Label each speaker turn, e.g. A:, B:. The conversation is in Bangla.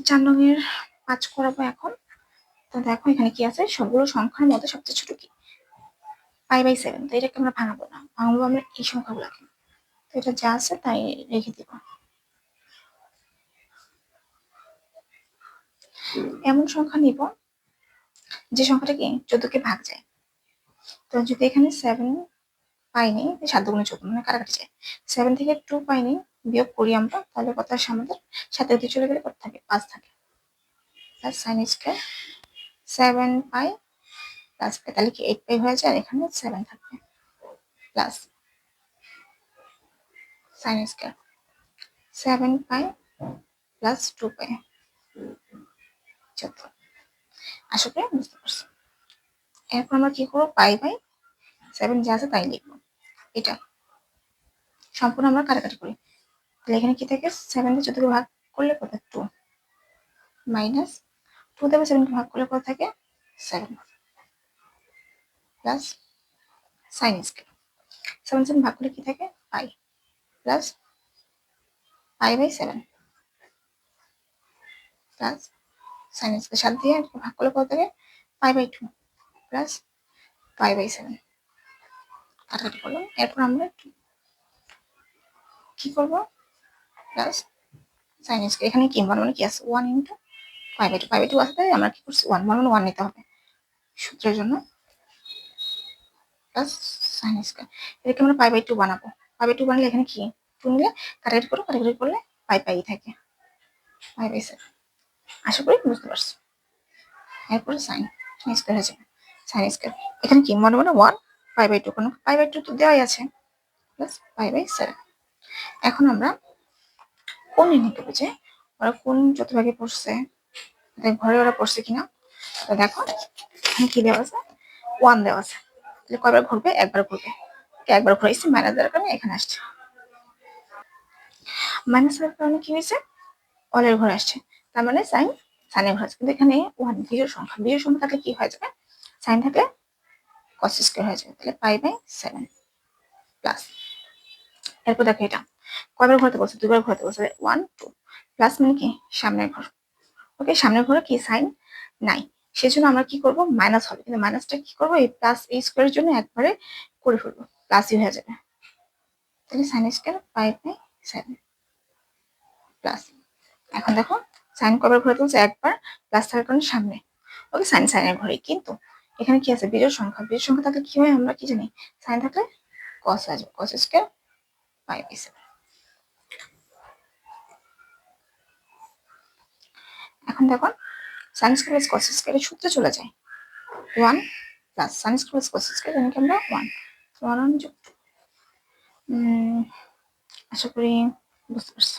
A: 4 রঙের 5 করাবো এখন। তো দেখো এখানে কি আছে, সবগুলো সংখ্যার মধ্যে সবচেয়ে ছোট কি, π/7। তো এটাকে আমরা ভাঙাবো না, ভাঙবো আমরা এই সংখ্যাগুলোকে। তো এটা যা আছে তাই রেখে দিব। এমন সংখ্যা নিব যে সংখ্যাটা কি 14 কে ভাগ যায়। তো যদি এখানে 7 পাইনি, 7 দুগুণে 14 মানে কাটাকাটি যায়, 7 থেকে 2 পাইনি বিয়োগ করি আমরা, তাহলে কত আসে আমাদের, 7 অতি চলে গেলে কত থাকে, 5 থাকে। প্লাস সাইন স্কয়ার 7 পাই প্লাস পাই, তাহলে কি 8 পাই হয়ে যায়, আর এখানে 7 থাকবে প্লাস সাইন স্কয়ার 7 পাই প্লাস 2 পাই। আশা করি বুঝতে পারছি। এরপর আমরা কি করবো, π/7 যা আছে তাই লিখবো। এটা সম্পূর্ণ আমরা কাটাকাটি করি, তাহলে এখানে কি থাকে, 7 দিয়ে 14 কে ভাগ করলে কত, 2 মাইনাস 2 দিয়ে 7 কে ভাগ করলে কত থাকে, 7 প্লাস সাইন স্কয়ার 7 ভাগ করলে কি থাকে, pi plus π/7 plus sine square 7 দিয়ে ভাগ করলে কত থাকে, π/2 প্লাস π/7 কাটাকাটি করলাম। এরপর আমরা কি করব, প্লাস সাইন স্কয়ার এখানে কি মানে কি আছে, 1 ইনটু π/2 আছে, তাই আমরা কি করছি 1 মানে 1 নিতে হবে সূত্রের জন্য, প্লাস সাইন স্কয়ার এটাকে আমরা π/2 বানাবো। π/2 বানালে এখানে কি 2 নিলে কাটাকাটি করো, কাটাকাটি করলে পাই থাকে, π/7। আশা করি বুঝতে পারছো। এরপরে সাইন স্কয়ার হয়ে যাবে, সাইন স্কয়ার এখানে কি মনে 1 π/2, কোনো π/2 তো দেওয়াই আছে, প্লাস π/7। এখন আমরা কোণ নির্ণয় করবো যে ওরা কোণ যত ভাগে পড়ছে, ঘরে ওরা পড়ছে কিনা। তো দেখো এখানে কি দেওয়া আছে, 1 দেওয়া আছে, তাহলে কয়বার ঘুরবে, একবার ঘুরবে, একবার ঘুরাইছি, মাইনাস দেওয়ার কারণে এখানে আসছে, মাইনাস এর কারণে কি হয়েছে, অলের ঘর আসছে, তার মানে সাইনের ঘর আছে। কিন্তু এখানে 1 বিজোড় সংখ্যা থাকলে কি হয়ে যাবে, সাইন থাকলে কস স্কয়ার হয়ে যাবে, তাহলে π/7 প্লাস। এরপর দেখো এটা কয়বার ঘুরাতে বলছে, 2বার ঘুরাতে বলছে, 1 2 প্লাস মানে কি সামনের ঘর, ওকে সামনের ঘরে কি সাইন নাই, সেজন্য আমরা কি করব, মাইনাস হবে, কিন্তু মাইনাসটা কি করব, এই প্লাস এই স্কয়ারের জন্য একবারে করে ফেলবো, প্লাসই হয়ে যাবে, তাহলে সাইন স্কয়ার π/7 প্লাস। এখন দেখো সাইন কয়বার ঘুরাতে বলছে, একবার, প্লাস থাকার কারণে সামনে, ওকে সাইনের ঘরে। কিন্তু এখানে কি আছে, বিজোড় সংখ্যা থাকলে কি হয় আমরা কি জানি, সাইন থাকলে কস হয়ে যাবে, কস স্কয়ার π/7। এখন দেখো সাইন স্কয়ার প্লাস কস স্কয়ারের সূত্রে চলে যায়, 1 plus sine square plus cos square, এখানে আমরা 1 যোগ 2। আশা করি বুঝতে পারছো।